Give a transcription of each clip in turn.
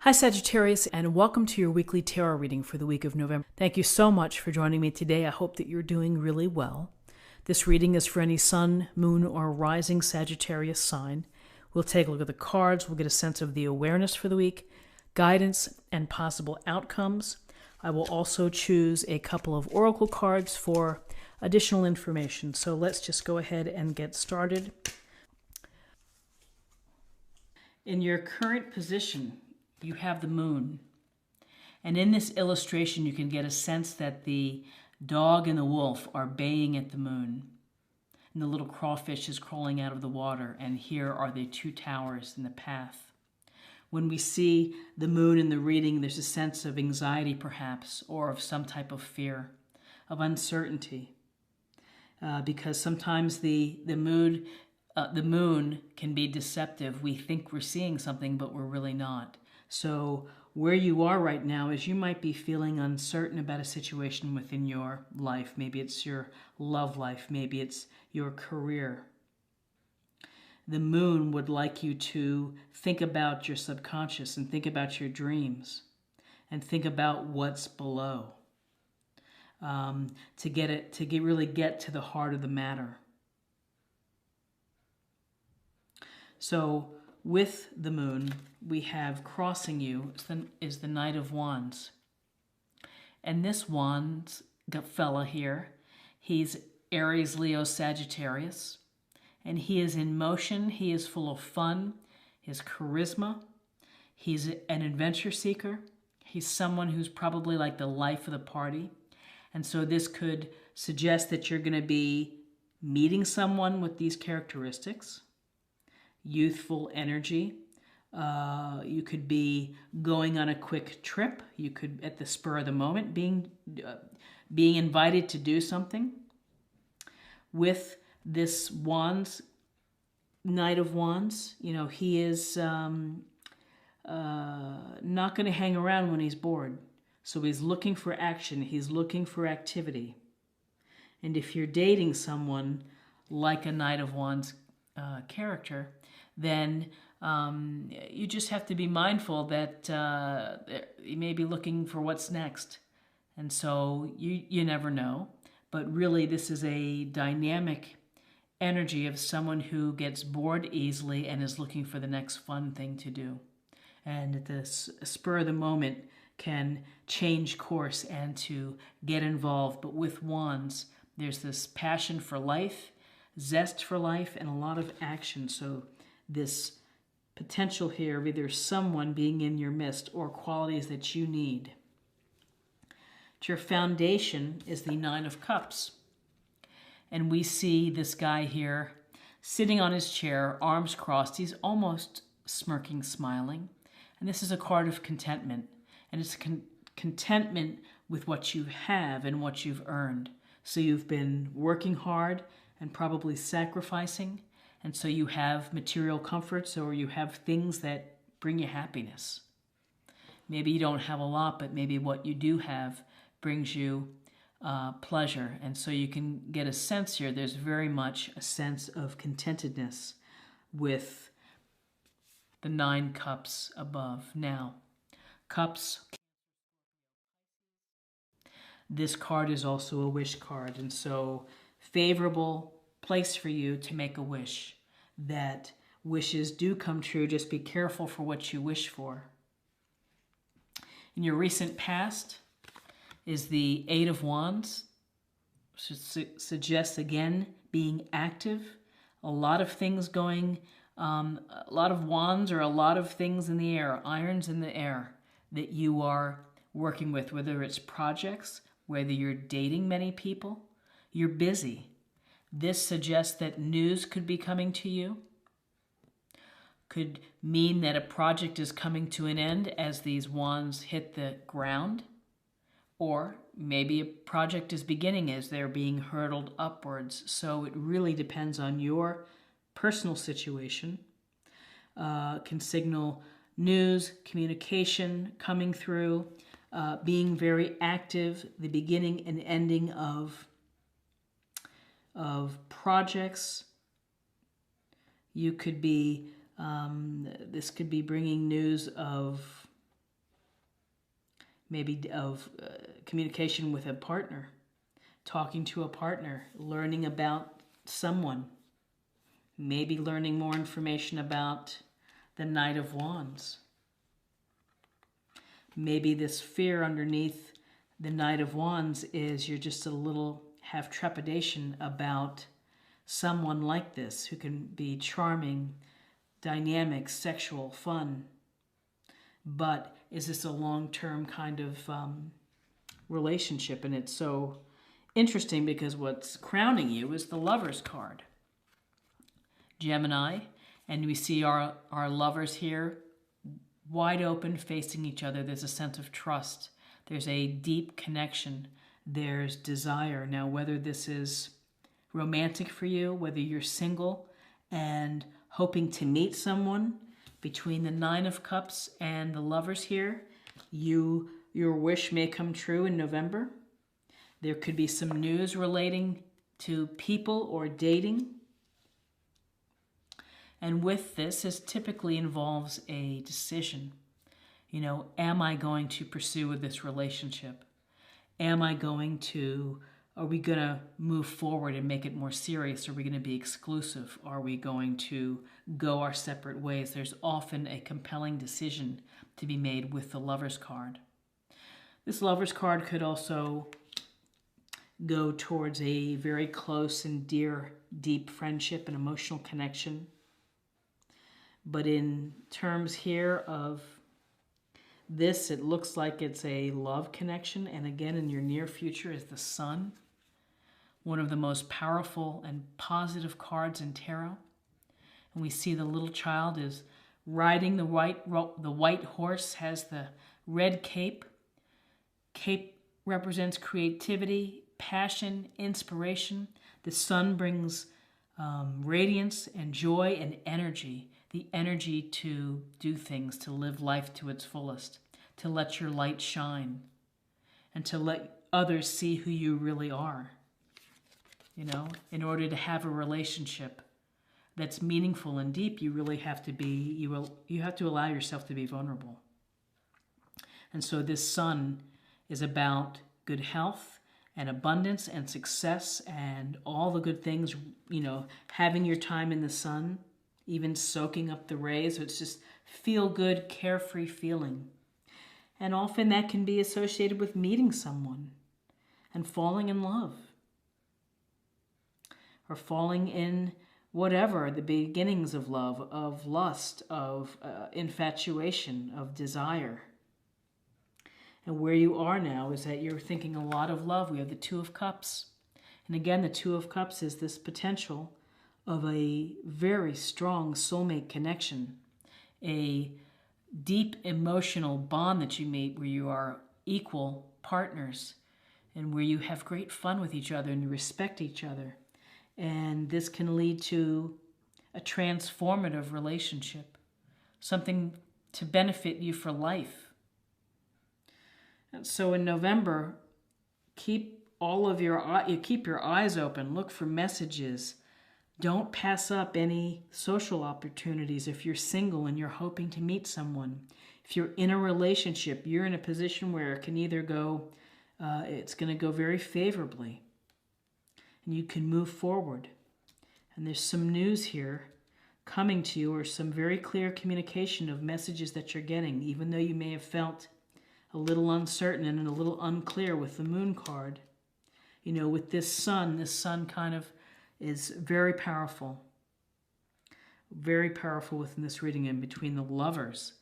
Hi Sagittarius, and welcome to your weekly tarot reading for the week of November. Thank you so much for joining me today. I hope that you're doing really well. This reading is for any sun, moon, or rising Sagittarius sign. We'll take a look at the cards. We'll get a sense of the awareness for the week, guidance, and possible outcomes. I will also choose a couple of oracle cards for additional information. So let's just go ahead and get started. In your current position, you have the moon. And in this illustration, you can get a sense that the dog and the wolf are baying at the moon. And the little crawfish is crawling out of the water. And here are the two towers in the path. When we see the moon in the reading, there's a sense of anxiety, perhaps, or of some type of fear, of uncertainty. Because sometimes the moon can be deceptive. We think we're seeing something, but we're really not. So where you are right now is you might be feeling uncertain about a situation within your life. Maybe it's your love life. Maybe it's your career. The moon would like you to think about your subconscious and think about your dreams and think about what's below really get to the heart of the matter. So with the moon, we have crossing you is the Knight of Wands. And this Wands fella here, he's Aries, Leo, Sagittarius. And he is in motion. He is full of fun, his charisma. He's an adventure seeker. He's someone who's probably like the life of the party. And so this could suggest that you're going to be meeting someone with these characteristics. Youthful energy. You could be going on a quick trip. You could, at the spur of the moment, being invited to do something. With this Wands, Knight of Wands, he is not going to hang around when he's bored. So he's looking for action. He's looking for activity. And if you're dating someone like a Knight of Wands character, then you just have to be mindful that you may be looking for what's next. And so you never know. But really, this is a dynamic energy of someone who gets bored easily and is looking for the next fun thing to do. And at the spur of the moment can change course and to get involved. But with Wands, there's this passion for life, zest for life, and a lot of action. So this potential here of either someone being in your midst or qualities that you need. Your foundation is the Nine of Cups. And we see this guy here sitting on his chair, arms crossed. He's almost smirking, smiling. And this is a card of contentment. And it's contentment with what you have and what you've earned. So you've been working hard and probably sacrificing. And so you have material comforts or you have things that bring you happiness. Maybe you don't have a lot, but maybe what you do have brings you pleasure. And so you can get a sense here, there's very much a sense of contentedness with the 9 cups above. Now, cups, this card is also a wish card. And so favorable place for you to make a wish, that wishes do come true. Just be careful for what you wish for. In your recent past is the Eight of Wands. Suggests, again, being active. A lot of things going, a lot of wands or a lot of things in the air, irons in the air that you are working with, whether it's projects, whether you're dating many people, you're busy. This suggests that news could be coming to you. Could mean that a project is coming to an end as these wands hit the ground. Or maybe a project is beginning as they're being hurtled upwards. So it really depends on your personal situation. Can signal news, communication coming through, being very active, the beginning and ending of projects. You could be, this could be bringing news of maybe of communication with a partner, talking to a partner, learning about someone, maybe learning more information about the Knight of Wands. Maybe this fear underneath the Knight of Wands is you're just a little have trepidation about someone like this who can be charming, dynamic, sexual, fun. But is this a long-term kind of relationship? And it's so interesting because what's crowning you is the Lover's card. Gemini, and we see our lovers here wide open, facing each other. There's a sense of trust. There's a deep connection. There's desire. Now, whether this is romantic for you, whether you're single and hoping to meet someone, between the Nine of Cups and the Lovers here, your wish may come true in November. There could be some news relating to people or dating. And with this, this typically involves a decision. You know, am I going to pursue this relationship? Are we going to move forward and make it more serious? Are we going to be exclusive? Are we going to go our separate ways? There's often a compelling decision to be made with the Lover's card. This Lover's card could also go towards a very close and deep friendship and emotional connection. But in terms here of this, it looks like it's a love connection. And again, in your near future is the Sun, one of the most powerful and positive cards in tarot. And we see the little child is riding the white horse, has the red cape. Cape represents creativity, passion, inspiration. The Sun brings radiance and joy and energy. The energy to do things, to live life to its fullest, to let your light shine, and to let others see who you really are. You know, in order to have a relationship that's meaningful and deep, you really have to be, you have to allow yourself to be vulnerable. And so this Sun is about good health and abundance and success and all the good things, you know, having your time in the sun, even soaking up the rays. So it's just feel good, carefree feeling. And often that can be associated with meeting someone and falling in love. Or falling in whatever, the beginnings of love, of lust, of infatuation, of desire. And where you are now is that you're thinking a lot of love. We have the Two of Cups. And again, the Two of Cups is this potential of a very strong soulmate connection, a deep emotional bond that you made where you are equal partners and where you have great fun with each other and you respect each other. And this can lead to a transformative relationship, something to benefit you for life. And so in November, keep your eyes open, look for messages. Don't pass up any social opportunities if you're single and you're hoping to meet someone. If you're in a relationship, you're in a position where it can either go, it's going to go very favorably, and you can move forward. And there's some news here coming to you, or some very clear communication of messages that you're getting, even though you may have felt a little uncertain and a little unclear with the Moon card. You know, with this Sun kind of is very powerful within this reading. And between the Lovers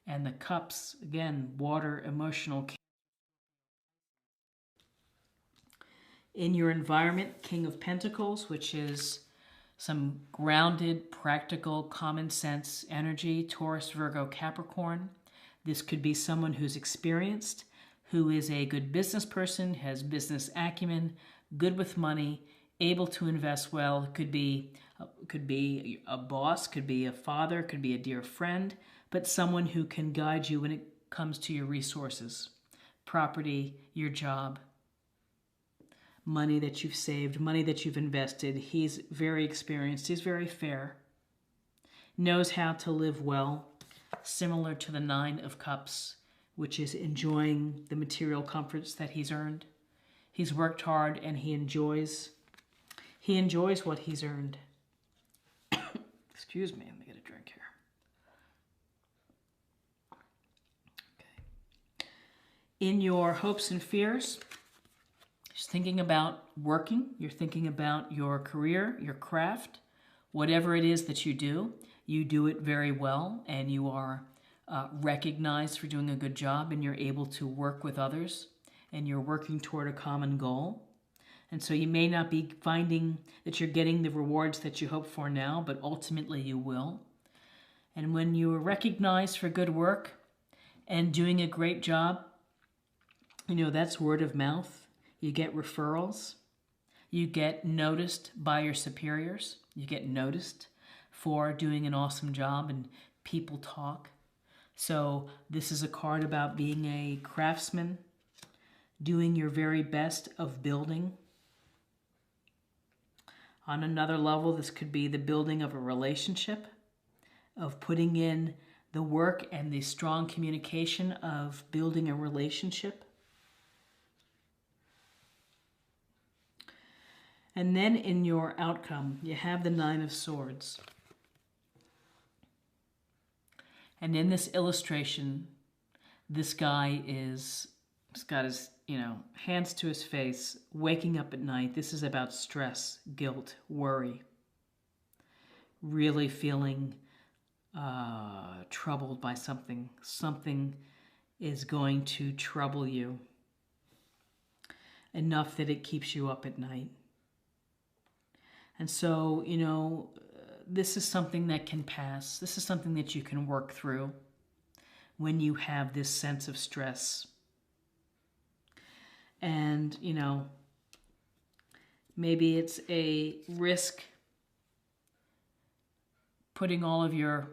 and the Cups, again, water, emotional. In your environment, King of Pentacles, which is some grounded, practical, common sense energy, Taurus, Virgo, Capricorn. This could be someone who's experienced, who is a good business person, has business acumen, good with money, able to invest well. It could be a boss, could be a father, could be a dear friend, but someone who can guide you when it comes to your resources, property, your job, money that you've saved, money that you've invested. He's very experienced. He's very fair, knows how to live well, similar to the Nine of Cups, which is enjoying the material comforts that he's earned. He's worked hard and he enjoys what he's earned. Excuse me, let me get a drink here. Okay. In your hopes and fears, just thinking about working, you're thinking about your career, your craft, whatever it is that you do it very well, and you are recognized for doing a good job, and you're able to work with others, and you're working toward a common goal. And so you may not be finding that you're getting the rewards that you hope for now, but ultimately you will. And when you are recognized for good work and doing a great job, that's word of mouth. You get referrals. You get noticed by your superiors. You get noticed for doing an awesome job, and people talk. So this is a card about being a craftsman, doing your very best of building. On another level, this could be the building of a relationship, of putting in the work and the strong communication of building a relationship. And then in your outcome, you have the Nine of Swords. And in this illustration, this guy he's got his, hands to his face, waking up at night. This is about stress, guilt, worry. Really feeling troubled by something. Something is going to trouble you enough that it keeps you up at night. And so, this is something that can pass. This is something that you can work through when you have this sense of stress. And, maybe it's a risk putting all of your,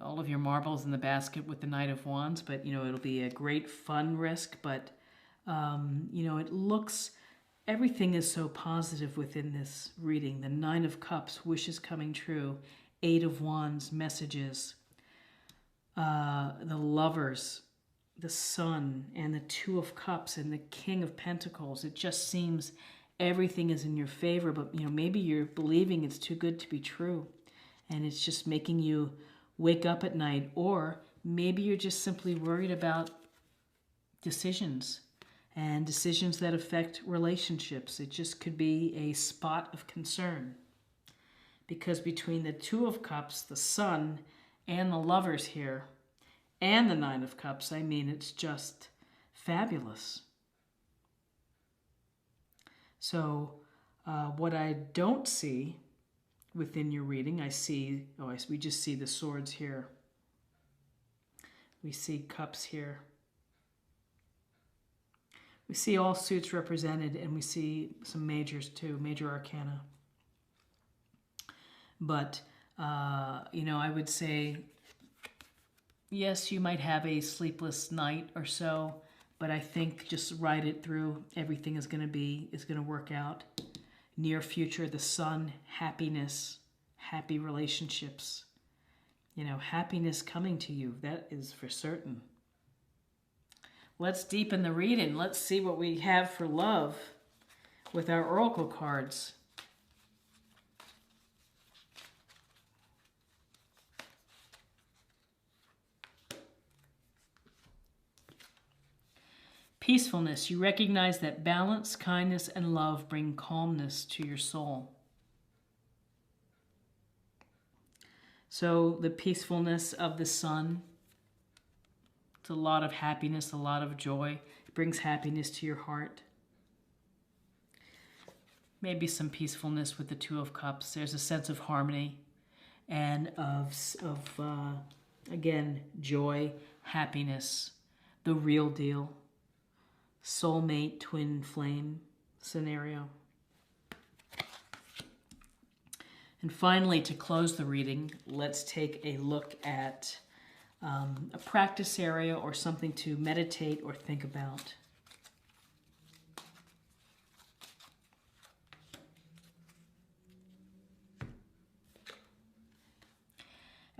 all of your marbles in the basket with the Knight of Wands, but, it'll be a great fun risk, but, it looks, everything is so positive within this reading. The Nine of Cups, wishes coming true, Eight of Wands, messages, the Lovers, the Sun, and the Two of Cups, and the King of Pentacles. It just seems everything is in your favor, but maybe you're believing it's too good to be true, and it's just making you wake up at night, or maybe you're just simply worried about decisions, and decisions that affect relationships. It just could be a spot of concern, because between the Two of Cups, the Sun, and the Lovers here, and the Nine of Cups, it's just fabulous. So what I don't see within your reading, we just see the swords here. We see cups here. We see all suits represented, and we see some majors too, major arcana. But, I would say, yes, you might have a sleepless night or so, but I think just ride it through. Everything is going to work out. Near future, the Sun, happiness, happy relationships. Happiness coming to you. That is for certain. Let's deepen the reading. Let's see what we have for love with our oracle cards. Peacefulness. You recognize that balance, kindness, and love bring calmness to your soul. So the peacefulness of the Sun, it's a lot of happiness, a lot of joy. It brings happiness to your heart. Maybe some peacefulness with the Two of Cups. There's a sense of harmony and of again, joy, happiness, the real deal. Soulmate, twin flame scenario. And finally, to close the reading, let's take a look at a practice area or something to meditate or think about.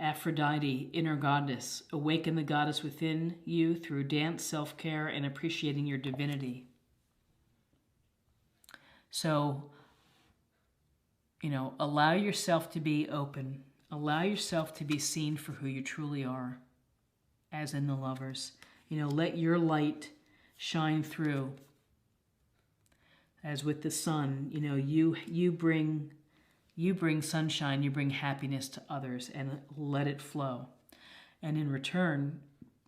Aphrodite, inner goddess. Awaken the goddess within you through dance, self-care, and appreciating your divinity. So, allow yourself to be open. Allow yourself to be seen for who you truly are, as in the Lovers. Let your light shine through. As with the sun, you bring sunshine, you bring happiness to others, and let it flow. And in return,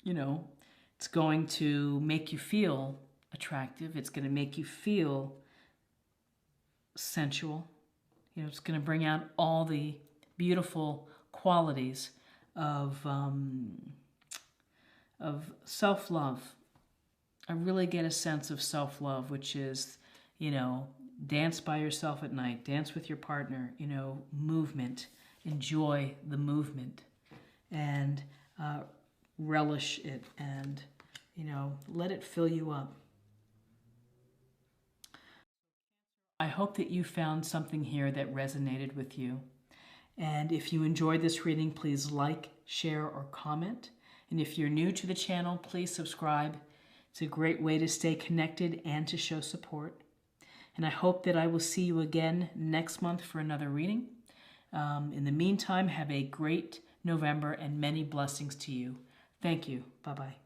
it's going to make you feel attractive. It's going to make you feel sensual. It's going to bring out all the beautiful qualities of self-love. I really get a sense of self-love, which is, dance by yourself at night, dance with your partner, movement, enjoy the movement, and relish it, and, let it fill you up. I hope that you found something here that resonated with you. And if you enjoyed this reading, please like, share, or comment. And if you're new to the channel, please subscribe. It's a great way to stay connected and to show support. And I hope that I will see you again next month for another reading. In the meantime, have a great November and many blessings to you. Thank you. Bye-bye.